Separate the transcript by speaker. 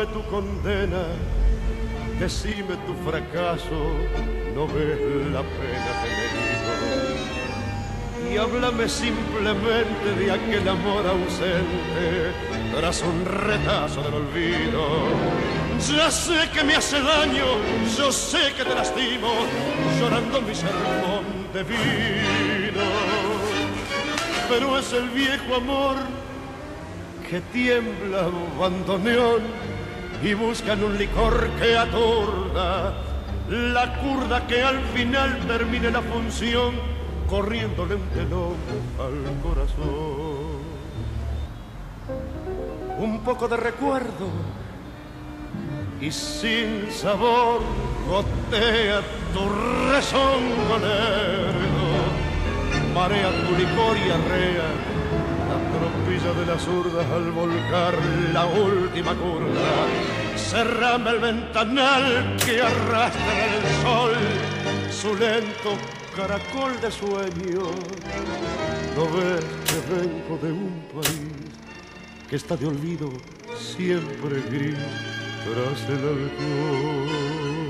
Speaker 1: Dame tu condena, decime tu fracaso, no ves la pena que me digo. Y háblame simplemente de aquel amor ausente tras un retazo del olvido. Ya sé que me hace daño, yo sé que te lastimo, llorando mi sermón de vino. Pero es el viejo amor que tiembla bandoneón y buscan un licor que atorda la curda que al final termine la función corriéndole un telón al corazón. Un poco de recuerdo y sin sabor gotea tu rezongo lerdo, marea tu licor y arrea la tropilla de las zurdas al volcar la última curva. Cerrame el ventanal que arrastra el sol su lento caracol de sueño. ¿No ves que vengo de un país que está de olvido siempre gris tras el alcohol?